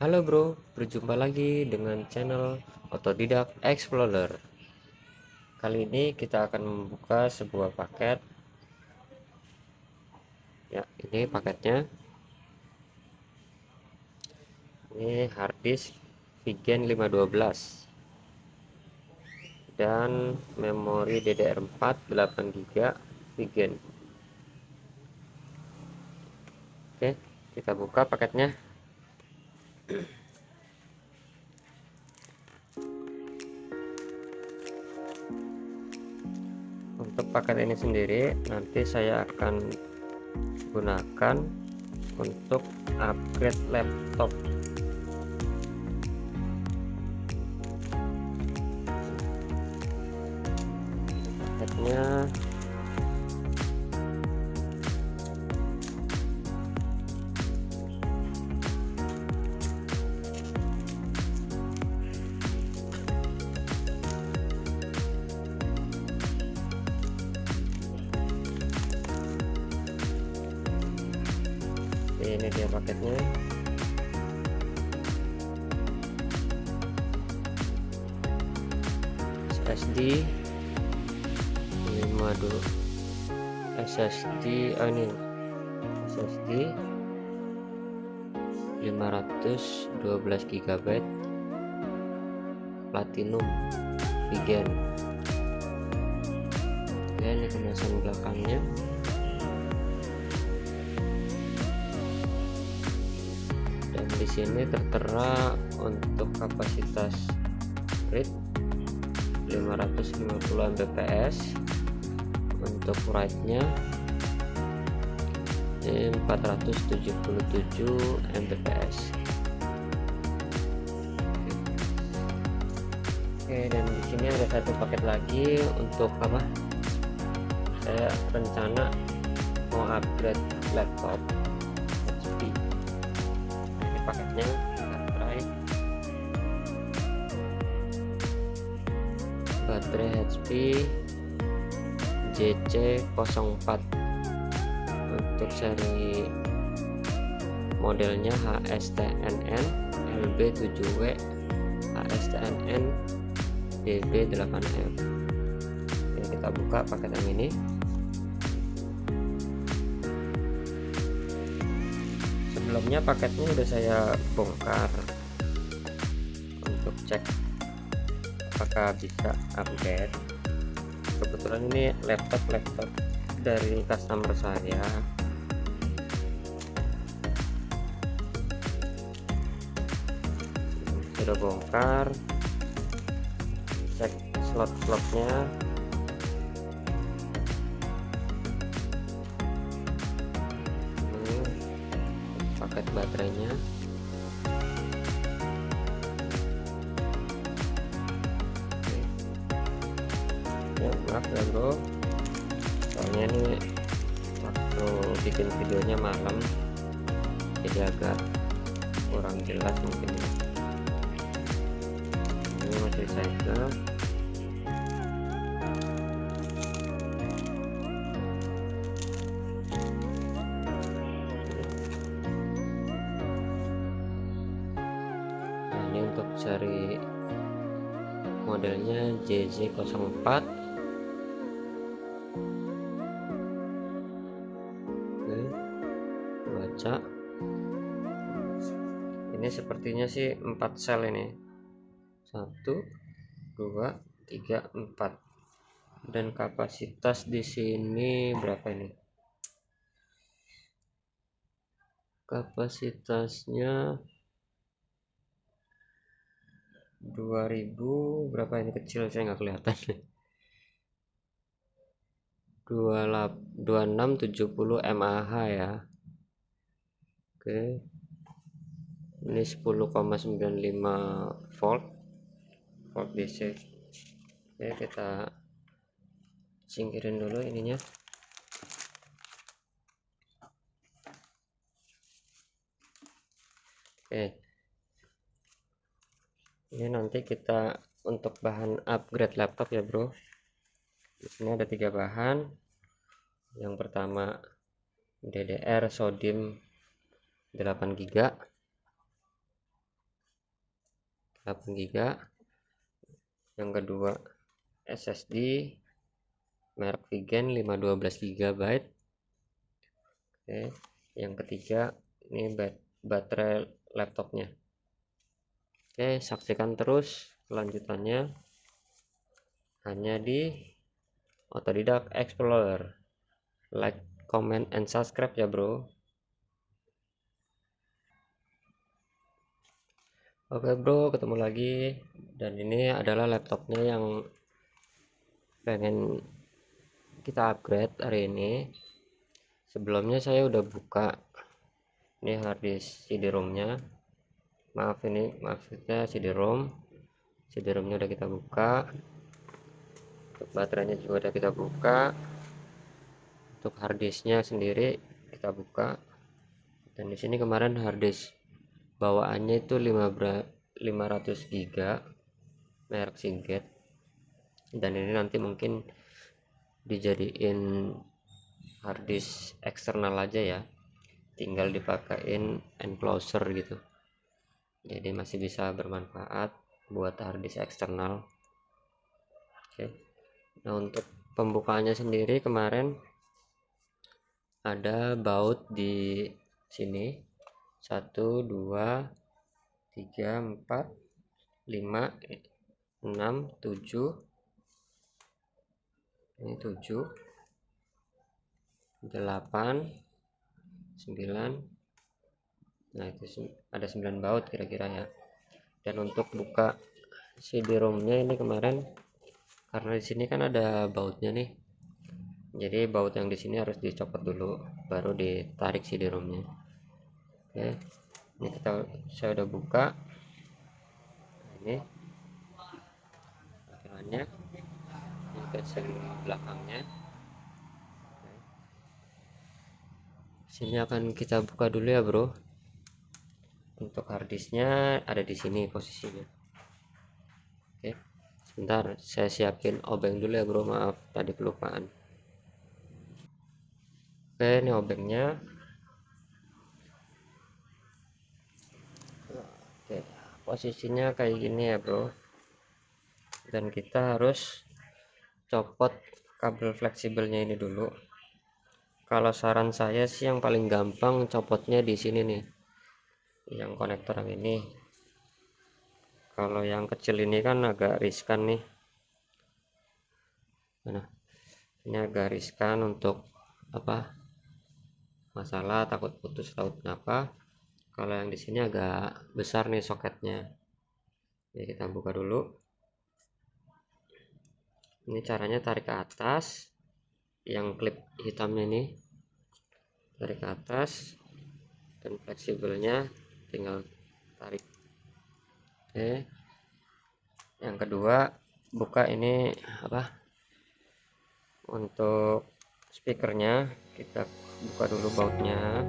Halo bro, berjumpa lagi dengan channel Otodidak Explorer. Kali ini kita akan membuka sebuah paket. Ya, ini paketnya. Ini harddisk Vigen 512 dan memori DDR4 8 GB Vigen. Oke, kita buka paketnya. Untuk paket ini sendiri nanti saya akan gunakan untuk upgrade laptop. Paketnya ini dia paketnya. SSD 5 dulu, SSD ini SSD 512 GB Platinum Vigen. Oke, ini kemasan belakangnya. Dan di sini tertera untuk kapasitas read 550 Mbps, untuk write-nya 477 Mbps. Oke, dan di sini ada satu paket lagi untuk apa? Saya rencana mau upgrade laptop HP. Ini paketnya baterai HP JC04 untuk seri modelnya HSTNN LB7W HSTNN DB8F. Oke, kita buka paket yang ini. Sebelumnya paketnya udah saya bongkar untuk cek apakah bisa upgrade. Kebetulan ini laptop dari customer saya. Sudah bongkar, cek slot-slotnya. Ini paket baterainya. Ya, maaf ya bro, soalnya ini waktu bikin videonya malam, jadi agak kurang jelas mungkin ya. Ini masih segel. Nah, ini untuk seri modelnya JZ04. Baca ini sepertinya sih 4 sel ini, 1 2 3 4, dan kapasitas di sini berapa ini? Kapasitasnya 2000 berapa ini, kecil saya nggak kelihatan. 2670 mAh ya. Oke, ini 10,95 volt DC. Oke, kita singkirin dulu ininya. Oke, ini nanti kita untuk bahan upgrade laptop ya bro. Di sini ada 3 bahan. Yang pertama DDR SODIMM 8 GB, 8 GB, yang kedua SSD merek Vigen 512 GB. Oke, yang ketiga ini baterai laptopnya. Oke, saksikan terus kelanjutannya hanya di Otodidak Explorer. Like, comment, and subscribe ya bro. Oke bro, ketemu lagi, dan ini adalah laptopnya yang pengen kita upgrade hari ini. Sebelumnya saya udah buka ini harddisk CD-ROM-nya. Maksudnya CD-ROM-nya udah kita buka. Untuk baterainya juga udah kita buka. Untuk harddisknya sendiri kita buka. Dan di sini kemarin harddisk bawaannya itu 500 GB merek Seagate. Dan ini nanti mungkin dijadiin harddisk eksternal aja ya, tinggal dipakein enclosure gitu, jadi masih bisa bermanfaat buat harddisk eksternal. Oke, nah untuk pembukaannya sendiri kemarin ada baut di sini 1 2 3 4 5 6 7, ini 7 8 9, nah itu ada 9 baut kira-kira ya. Dan untuk buka CD-ROM-nya ini kemarin, karena di sini kan ada bautnya nih, jadi baut yang di sini harus dicopot dulu baru ditarik CD-ROM-nya. Oke, ini saya udah buka. Ini tampilannya, ini casing belakangnya. Sini akan kita buka dulu ya bro. Untuk harddisknya ada di sini posisinya. Oke, sebentar saya siapin obeng dulu ya bro, maaf tadi kelupaan. Oke, ini obengnya. Oke, posisinya kayak gini ya bro, dan kita harus copot kabel fleksibelnya ini dulu. Kalau saran saya sih yang paling gampang copotnya di sini nih, yang konektor yang ini. Kalau yang kecil ini kan agak riskan nih. Nah, ini agak riskan untuk apa? Masalah takut putus atau apa. Kalau yang di sini agak besar nih soketnya. Jadi kita buka dulu. Ini caranya tarik ke atas. Yang klip hitamnya ini tarik ke atas, dan fleksibelnya tinggal tarik. Oke, yang kedua buka ini apa, untuk speakernya kita buka dulu bautnya.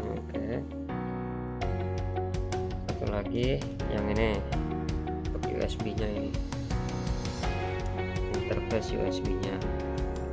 Oke, satu lagi yang ini untuk USB nya, ini interface USB nya.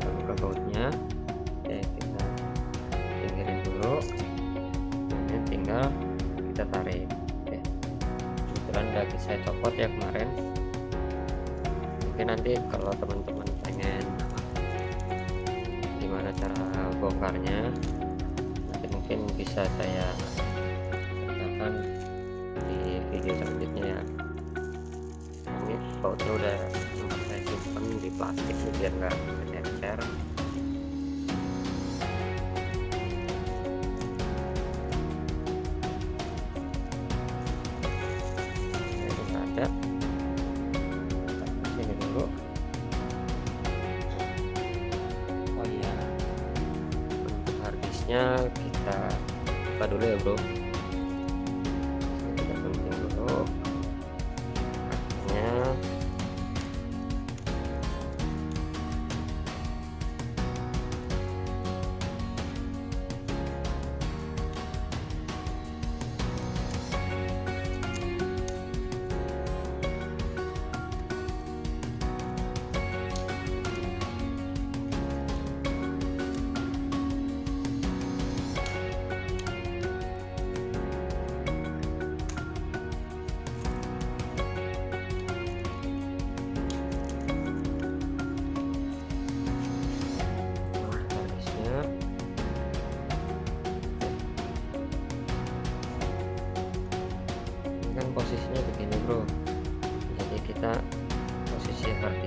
Kita buka bautnya. Oke, kita pinggirin dulu. Ini tinggal kita tarik. Oke, kebetulan udah saya copot ya kemarin. Mungkin nanti kalau teman-teman pengen gimana cara bongkarnya, nanti mungkin bisa saya ceritakan di video selanjutnya ya. Ini bautnya udah saya simpan di plastik biar nggak encer. Ada ini dulu. Oh iya, untuk harddisknya kita buka dulu ya bro. Kita penting dulu kartunya.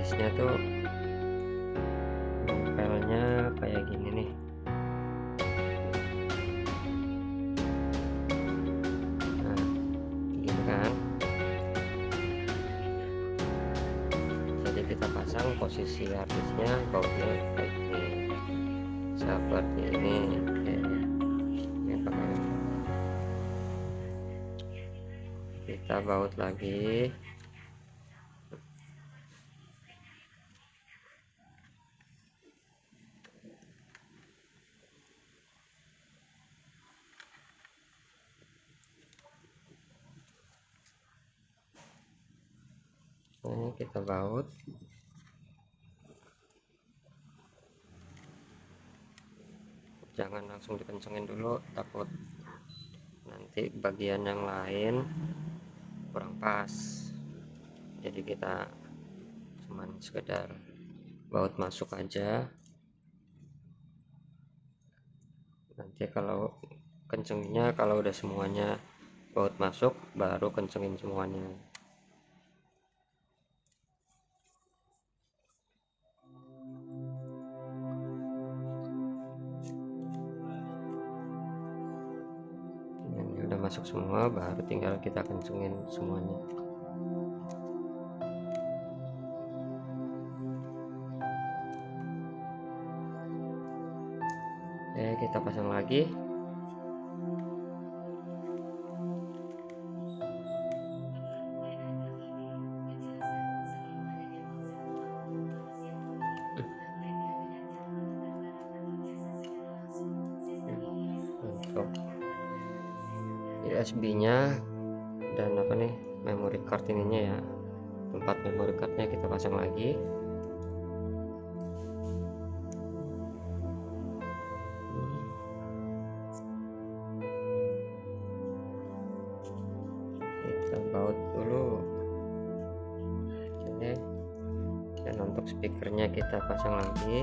garisnya tuh nempelnya kayak gini nih. Nah gini kan, jadi kita pasang posisi harddisknya, bautnya kayak gini seperti ini. Oke, ini pakai kita baut lagi. Ini kita baut. Jangan langsung dikencengin dulu, takut nanti bagian yang lain kurang pas. Jadi kita cuman sekedar baut masuk aja. Nanti kalau kencenginnya, kalau udah semuanya baut masuk, baru kencengin semuanya. Ini udah masuk semua, baru tinggal kita kencengin semuanya. Oke, kita pasang lagi. Untuk USB-nya dan apa nih, memory card ininya ya, tempat memory cardnya kita pasang lagi. Kita baut dulu. Oke, dan untuk speakernya kita pasang lagi.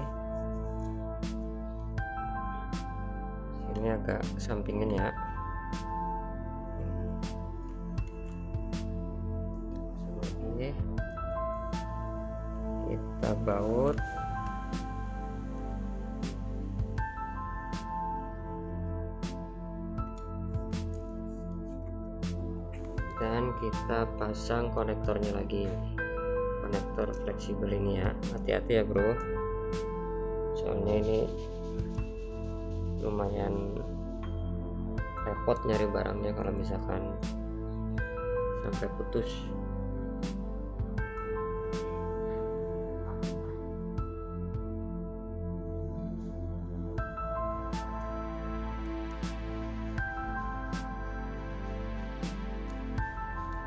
Ini agak sampingin ya. Lagi kita baut. Dan kita pasang konektornya lagi, konektor fleksibel ini ya. Hati-hati ya bro, soalnya ini lumayan repot nyari barangnya kalau misalkan sampai putus.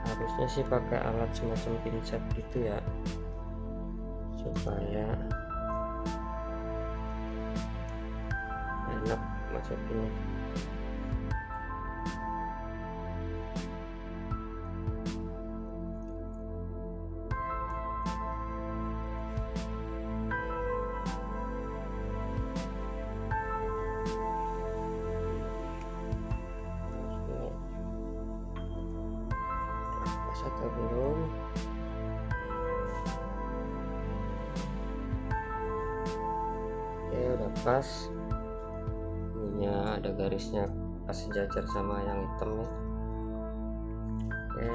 Harusnya sih pakai alat semacam pinset gitu ya, supaya enak masukinnya. Atau belum? Oke, udah pas. Ininya ada garisnya pas sejajar sama yang hitam nih. Oke,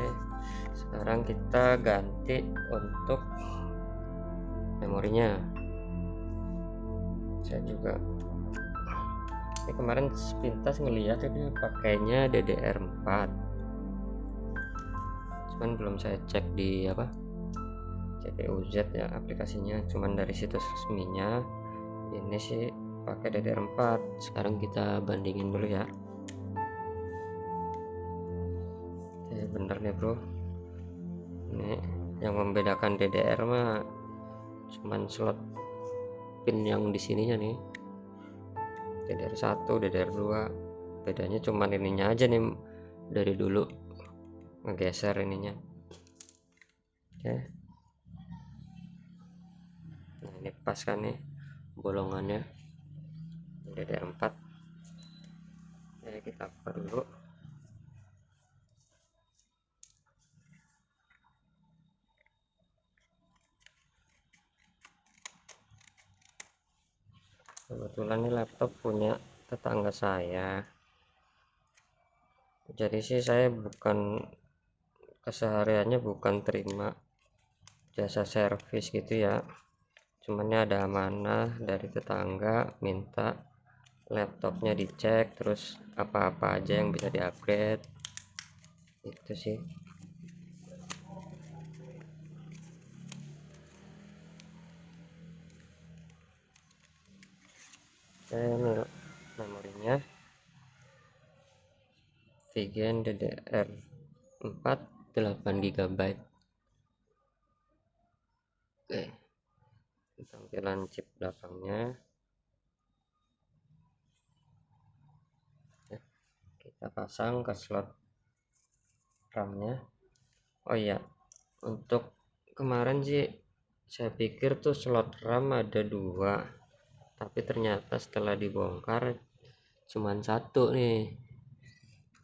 sekarang kita ganti untuk memorinya. Saya juga ini kemarin sepintas ngelihat ini pakainya DDR4, cuman belum saya cek di apa, CPUZ ya aplikasinya, cuman dari situs resminya ini sih pakai DDR4. Sekarang kita bandingin dulu ya. Bener nih bro, ini yang membedakan DDR mah cuman slot pin yang di sininya nih, DDR1 DDR2, bedanya cuman ininya aja nih, dari dulu ngegeser ininya. Oke, nah ini pas kan nih bolongannya DDR4. Kita buka dulu. kebetulan ini laptop punya tetangga saya, jadi sih saya bukan kesehariannya bukan terima jasa servis gitu ya, cuman ini ada amanah dari tetangga minta laptopnya dicek, terus apa-apa aja yang bisa diupgrade itu sih. Ini memorinya Vigen DDR4 8 GB. Oke, tampilan chip belakangnya ya, kita pasang ke slot RAM-nya. Oh iya, untuk kemarin sih saya pikir tuh slot RAM ada 2, tapi ternyata setelah dibongkar cuman 1 nih.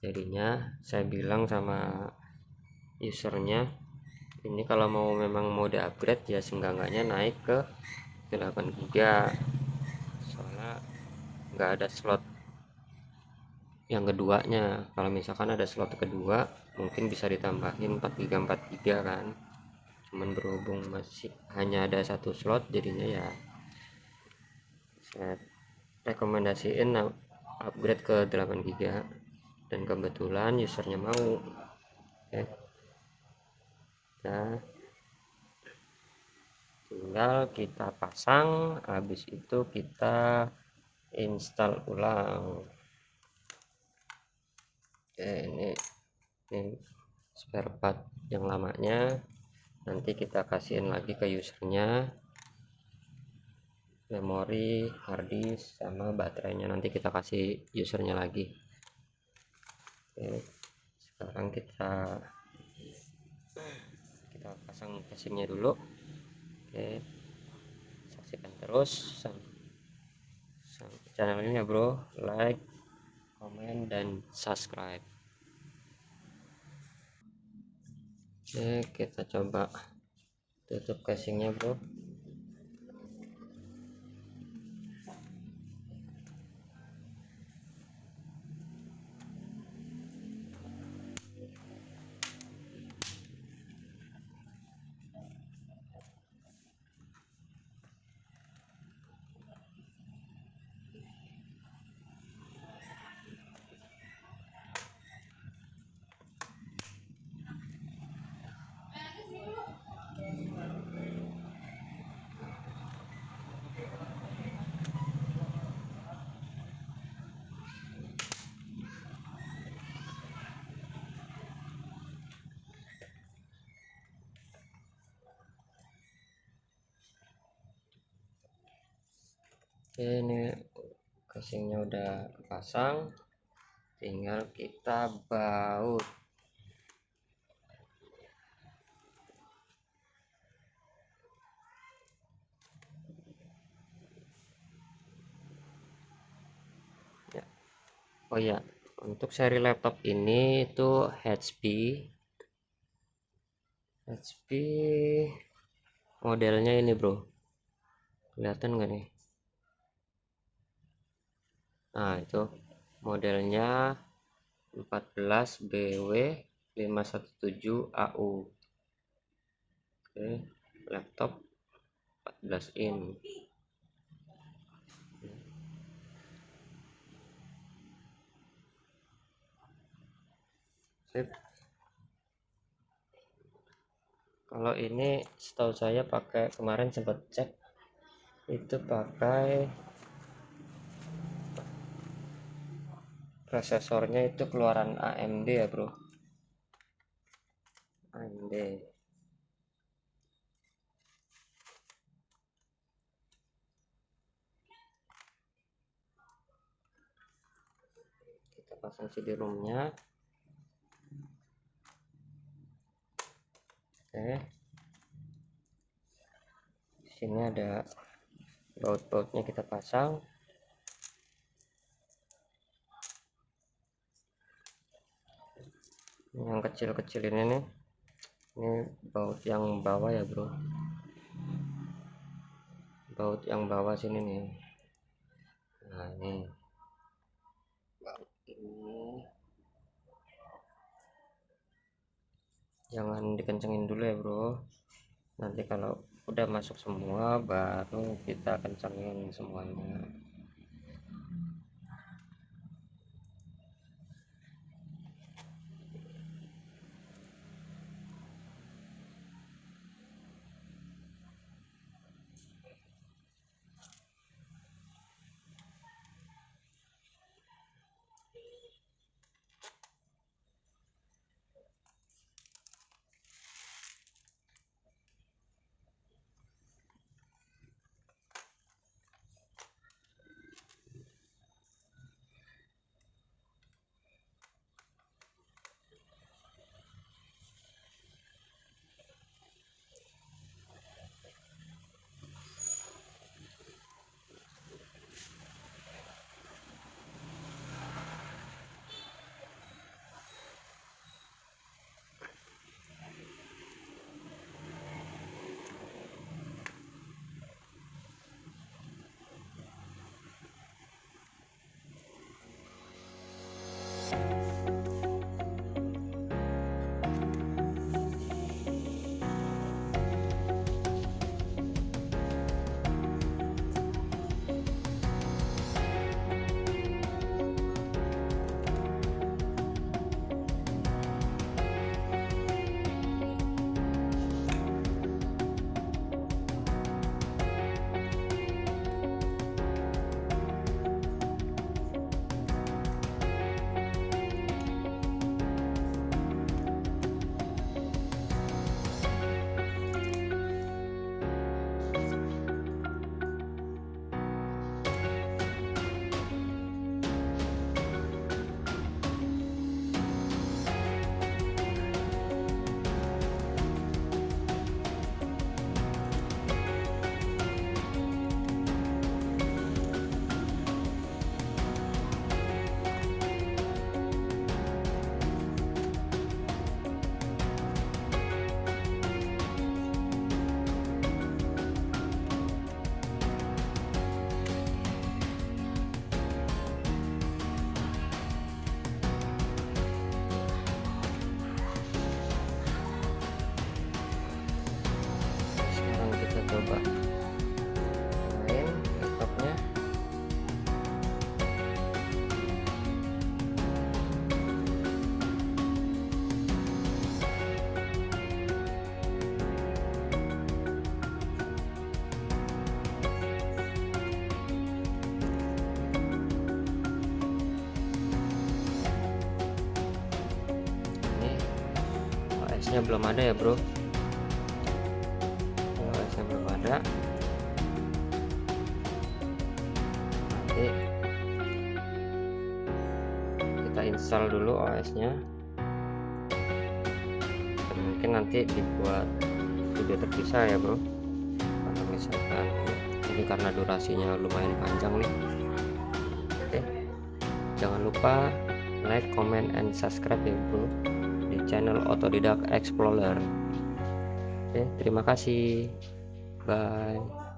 Jadinya saya bilang sama usernya, ini kalau memang mau di upgrade ya seenggak-enggaknya naik ke 8 GB, soalnya nggak ada slot yang keduanya. Kalau misalkan ada slot kedua mungkin bisa ditambahin 4 GB kan, cuman berhubung masih hanya ada 1 slot, jadinya ya saya rekomendasiin upgrade ke 8 GB, dan kebetulan usernya mau. Oke, nah tinggal kita pasang, habis itu kita install ulang. Oke, ini spare part yang lamanya, nanti kita kasihin lagi ke usernya, memori, harddisk, sama baterainya nanti kita kasih usernya lagi. Oke, sekarang kita pasang casingnya dulu. Oke, saksikan terus channel ini ya bro, like, komen, dan subscribe. Oke, kita coba tutup casingnya bro. Oke, ini casingnya udah kepasang, tinggal kita baut. Ya. Oh ya, untuk seri laptop ini itu HP modelnya ini bro, kelihatan nggak nih? Nah itu modelnya 14BW517AU. Oke, laptop 14 in. Sip. Kalau ini setahu saya pakai, kemarin sempat cek itu pakai prosesornya itu keluaran AMD ya bro, AMD. Kita pasang CD-ROM-nya. Oke, di sini ada baut-bautnya, kita pasang. Yang kecil-kecil ini nih, ini baut yang bawah ya bro, baut yang bawah sini nih. Nah ini jangan dikencengin dulu ya bro, nanti kalau udah masuk semua baru kita kencengin semuanya. Coba main laptopnya. Ini OS-nya belum ada ya bro, belum ada. Nanti kita install dulu OS-nya, dan mungkin nanti dibuat video terpisah ya bro, kalau misalkan ini karena durasinya lumayan panjang nih. Oke, jangan lupa like, comment, and subscribe ya bro di channel Autodidact Explorer. Oke, terima kasih. Bye.